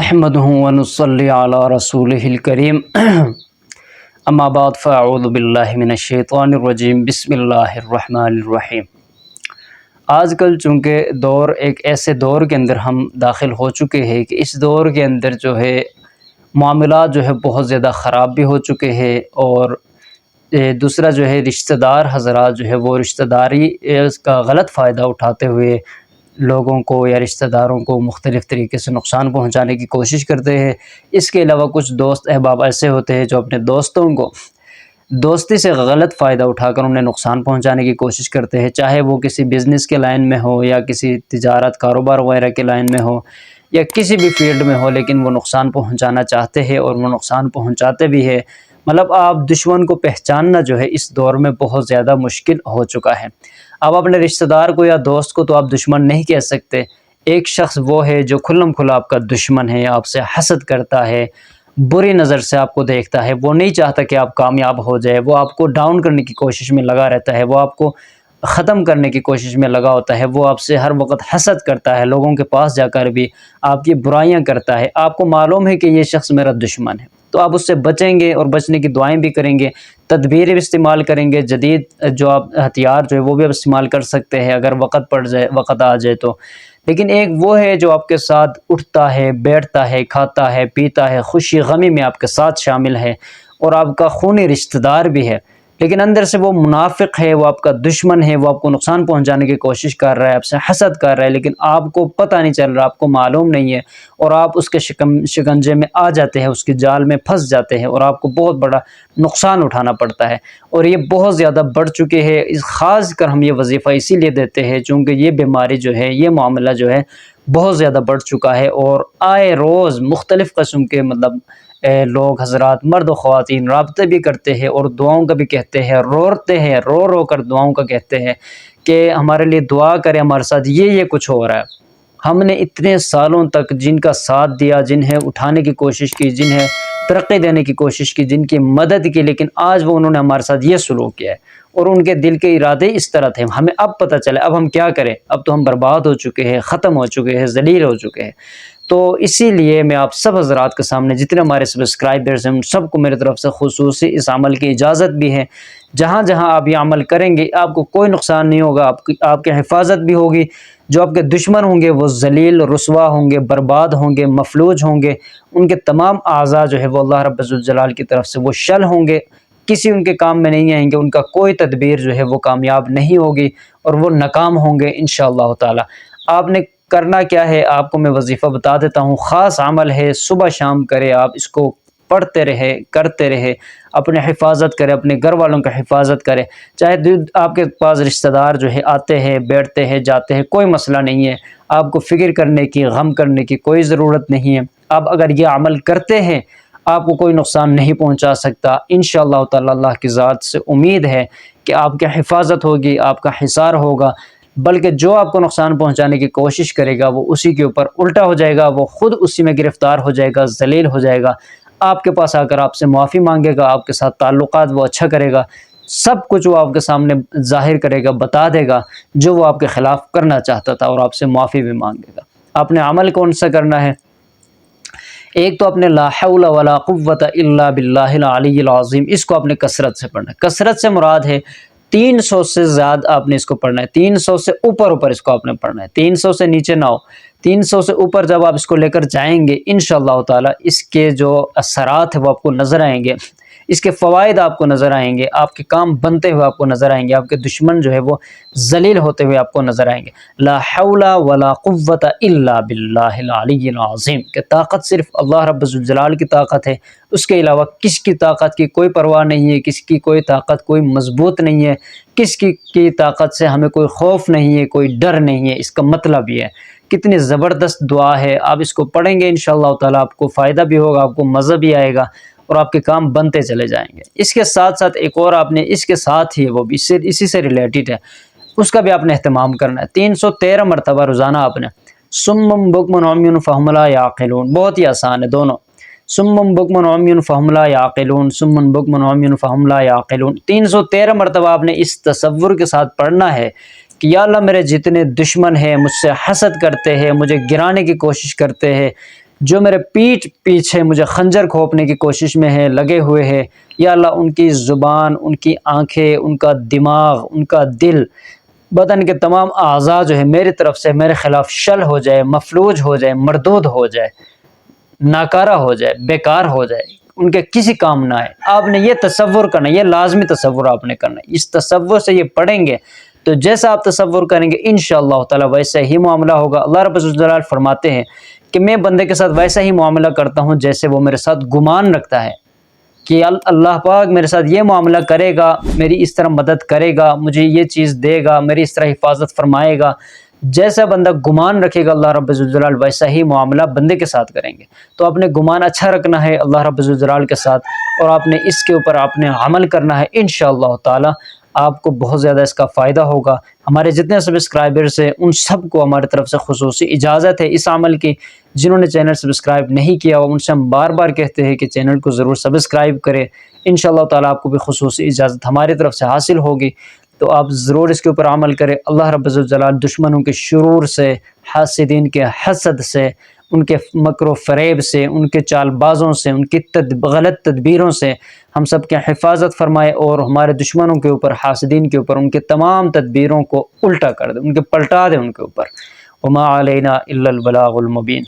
احمدہ ونصلی علی رسولہ الکریم اما بعد فاعوذ باللہ من الشیطان الرجیم بسم اللہ الرحمن الرحیم۔ آج کل چونکہ دور ایک ایسے دور کے اندر ہم داخل ہو چکے ہیں کہ اس دور کے اندر جو ہے معاملات جو ہے بہت زیادہ خراب بھی ہو چکے ہیں، اور دوسرا جو ہے رشتہ دار حضرات جو ہے وہ رشتہ داری اس کا غلط فائدہ اٹھاتے ہوئے لوگوں کو یا رشتہ داروں کو مختلف طریقے سے نقصان پہنچانے کی کوشش کرتے ہیں۔ اس کے علاوہ کچھ دوست احباب ایسے ہوتے ہیں جو اپنے دوستوں کو دوستی سے غلط فائدہ اٹھا کر انہیں نقصان پہنچانے کی کوشش کرتے ہیں، چاہے وہ کسی بزنس کے لائن میں ہو یا کسی تجارت کاروبار وغیرہ کے لائن میں ہو یا کسی بھی فیلڈ میں ہو، لیکن وہ نقصان پہنچانا چاہتے ہیں اور وہ نقصان پہنچاتے بھی ہے۔ مطلب آپ دشمن کو پہچاننا جو ہے اس دور میں بہت زیادہ مشکل ہو چکا ہے۔ آپ اپنے رشتہ دار کو یا دوست کو تو آپ دشمن نہیں کہہ سکتے۔ ایک شخص وہ ہے جو کھلم کھلا آپ کا دشمن ہے، آپ سے حسد کرتا ہے، بری نظر سے آپ کو دیکھتا ہے، وہ نہیں چاہتا کہ آپ کامیاب ہو جائے، وہ آپ کو ڈاؤن کرنے کی کوشش میں لگا رہتا ہے، وہ آپ کو ختم کرنے کی کوشش میں لگا ہوتا ہے، وہ آپ سے ہر وقت حسد کرتا ہے، لوگوں کے پاس جا کر بھی آپ کی برائیاں کرتا ہے۔ آپ کو معلوم ہے کہ یہ شخص میرا دشمن ہے، تو آپ اس سے بچیں گے اور بچنے کی دعائیں بھی کریں گے، تدبیر بھی استعمال کریں گے، جدید جو آپ ہتھیار جو ہے وہ بھی آپ استعمال کر سکتے ہیں اگر وقت آ جائے تو۔ لیکن ایک وہ ہے جو آپ کے ساتھ اٹھتا ہے، بیٹھتا ہے، کھاتا ہے، پیتا ہے، خوشی غمی میں آپ کے ساتھ شامل ہے اور آپ کا خونی رشتہ دار بھی ہے، لیکن اندر سے وہ منافق ہے، وہ آپ کا دشمن ہے، وہ آپ کو نقصان پہنچانے کی کوشش کر رہا ہے، آپ سے حسد کر رہا ہے، لیکن آپ کو پتہ نہیں چل رہا، آپ کو معلوم نہیں ہے، اور آپ اس کے شکنجے میں آ جاتے ہیں، اس کے جال میں پھنس جاتے ہیں اور آپ کو بہت بڑا نقصان اٹھانا پڑتا ہے۔ اور یہ بہت زیادہ بڑھ چکے ہیں، خاص کر ہم یہ وظیفہ اسی لیے دیتے ہیں چونکہ یہ بیماری جو ہے، یہ معاملہ جو ہے بہت زیادہ بڑھ چکا ہے، اور آئے روز مختلف قسم کے لوگ حضرات مرد و خواتین رابطے بھی کرتے ہیں اور دعاؤں کا بھی کہتے ہیں، روتے ہیں، رو رو کر دعاؤں کا کہتے ہیں کہ ہمارے لیے دعا کریں، ہمارے ساتھ یہ کچھ ہو رہا ہے۔ ہم نے اتنے سالوں تک جن کا ساتھ دیا، جنہیں اٹھانے کی کوشش کی، جنہیں ترقی دینے کی کوشش کی، جن کی مدد کی، لیکن آج وہ انہوں نے ہمارے ساتھ یہ سلوک کیا ہے اور ان کے دل کے ارادے اس طرح تھے۔ ہمیں اب پتہ چلے اب ہم کیا کریں، اب تو ہم برباد ہو چکے ہیں، ختم ہو چکے ہیں، ذلیل ہو چکے ہیں۔ تو اسی لیے میں آپ سب حضرات کے سامنے، جتنے ہمارے سبسکرائبرز ہیں، ان سب کو میری طرف سے خصوصی اس عمل کی اجازت بھی ہے۔ جہاں جہاں آپ یہ عمل کریں گے آپ کو کوئی نقصان نہیں ہوگا، آپ کی حفاظت بھی ہوگی۔ جو آپ کے دشمن ہوں گے وہ ذلیل رسوا ہوں گے، برباد ہوں گے، مفلوج ہوں گے، ان کے تمام اعضاء جو ہے وہ اللہ رب الجلال کی طرف سے وہ شل ہوں گے، کسی ان کے کام میں نہیں آئیں گے، ان کا کوئی تدبیر جو ہے وہ کامیاب نہیں ہوگی اور وہ ناکام ہوں گے انشاءاللہ تعالی۔ آپ نے کرنا کیا ہے، آپ کو میں وظیفہ بتا دیتا ہوں، خاص عمل ہے، صبح شام کرے، آپ اس کو پڑھتے رہے، کرتے رہے، اپنے حفاظت کرے، اپنے گھر والوں کا حفاظت کرے۔ چاہے آپ کے پاس رشتہ دار جو ہے آتے ہیں، بیٹھتے ہیں، جاتے ہیں، کوئی مسئلہ نہیں ہے، آپ کو فکر کرنے کی، غم کرنے کی کوئی ضرورت نہیں ہے۔ آپ اگر یہ عمل کرتے ہیں آپ کو کوئی نقصان نہیں پہنچا سکتا انشاءاللہ تعالی۔ اللہ کی ذات سے امید ہے کہ آپ کی حفاظت ہوگی، آپ کا حصار ہوگا، بلکہ جو آپ کو نقصان پہنچانے کی کوشش کرے گا وہ اسی کے اوپر الٹا ہو جائے گا، وہ خود اسی میں گرفتار ہو جائے گا، ذلیل ہو جائے گا، آپ کے پاس آ کر آپ سے معافی مانگے گا، آپ کے ساتھ تعلقات وہ اچھا کرے گا، سب کچھ وہ آپ کے سامنے ظاہر کرے گا، بتا دے گا جو وہ آپ کے خلاف کرنا چاہتا تھا، اور آپ سے معافی بھی مانگے گا۔ آپ نے عمل کون سا کرنا ہے؟ ایک تو اپنے لا حول ولا قوت الا باللہ العلی العظیم، اس کو آپ نے کثرت سے پڑھنا ہے۔ کثرت سے مراد ہے 300 سے زیادہ آپ نے اس کو پڑھنا ہے، 300 سے اوپر اس کو آپ نے پڑھنا ہے، 300 سے نیچے نہ ہو، 300 سے اوپر جب آپ اس کو لے کر جائیں گے انشاءاللہ تعالی اس کے جو اثرات ہیں وہ آپ کو نظر آئیں گے، اس کے فوائد آپ کو نظر آئیں گے، آپ کے کام بنتے ہوئے آپ کو نظر آئیں گے، آپ کے دشمن جو ہے وہ ذلیل ہوتے ہوئے آپ کو نظر آئیں گے۔ لا حول ولا قوت الا باللہ العلی العظیم کہ طاقت صرف اللہ رب الجلال کی طاقت ہے، اس کے علاوہ کس کی طاقت کی کوئی پرواہ نہیں ہے، کس کی کوئی طاقت کوئی مضبوط نہیں ہے، کس کی طاقت سے ہمیں کوئی خوف نہیں ہے، کوئی ڈر نہیں ہے۔ اس کا مطلب یہ ہے کتنی زبردست دعا ہے، آپ اس کو پڑھیں گے انشاءاللہ تعالی آپ کو فائدہ بھی ہوگا، آپ کو مزہ بھی آئے گا اور آپ کے کام بنتے چلے جائیں گے۔ اس کے ساتھ ساتھ ایک اور آپ نے اس کے ساتھ ہی وہ بھی اسی سے ریلیٹڈ ہے، اس کا بھی آپ نے اہتمام کرنا ہے۔ 313 مرتبہ روزانہ آپ نے سمم بکم عمی فہم لا یعقلون، بہت ہی آسان ہے دونوں، سمم بکم عمی فہم لا یعقلون، سمم بکم عمی فہم لا یعقلون، 313 مرتبہ آپ نے اس تصور کے ساتھ پڑھنا ہے کہ یا اللہ میرے جتنے دشمن ہیں، مجھ سے حسد کرتے ہیں، مجھے گرانے کی کوشش کرتے ہیں، جو میرے پیٹھ پیچھے مجھے خنجر کھوپنے کی کوشش میں ہے، لگے ہوئے ہیں، یا اللہ ان کی زبان، ان کی آنکھیں، ان کا دماغ، ان کا دل، بدن کے تمام اعضاء جو ہے میری طرف سے میرے خلاف شل ہو جائے، مفلوج ہو جائے، مردود ہو جائے، ناکارہ ہو جائے، بیکار ہو جائے، ان کے کسی کام نہ آئے۔ آپ نے یہ تصور کرنا، یہ لازمی تصور آپ نے کرنا ہے۔ اس تصور سے یہ پڑھیں گے تو جیسا آپ تصور کریں گے انشاءاللہ تعالی ویسا ہی معاملہ ہوگا۔ اللہ رب الجلال فرماتے ہیں کہ میں بندے کے ساتھ ویسا ہی معاملہ کرتا ہوں جیسے وہ میرے ساتھ گمان رکھتا ہے کہ اللہ پاک میرے ساتھ یہ معاملہ کرے گا، میری اس طرح مدد کرے گا، مجھے یہ چیز دے گا، میری اس طرح حفاظت فرمائے گا۔ جیسا بندہ گمان رکھے گا اللہ رب الجلال ویسا ہی معاملہ بندے کے ساتھ کریں گے۔ تو آپ نے گمان اچھا رکھنا ہے اللہ رب الجلال کے ساتھ، اور آپ نے اس کے اوپر آپ نے عمل کرنا ہے انشاءاللہ تعالی۔ آپ کو بہت زیادہ اس کا فائدہ ہوگا۔ ہمارے جتنے سبسکرائبرز ہیں ان سب کو ہماری طرف سے خصوصی اجازت ہے اس عمل کی۔ جنہوں نے چینل سبسکرائب نہیں کیا ان سے ہم بار بار کہتے ہیں کہ چینل کو ضرور سبسکرائب کریں۔ انشاءاللہ تعالی آپ کو بھی خصوصی اجازت ہماری طرف سے حاصل ہوگی، تو آپ ضرور اس کے اوپر عمل کریں۔ اللہ رب الجلال دشمنوں کے شرور سے، حاسدین کے حسد سے، ان کے مکر و فریب سے، ان کے چال بازوں سے، ان کی غلط تدبیروں سے ہم سب کے حفاظت فرمائے، اور ہمارے دشمنوں کے اوپر، حاسدین کے اوپر ان کے تمام تدبیروں کو الٹا کر دے، ان کے پلٹا دے ان کے اوپر۔ وما علینا الا البلاغ المبین۔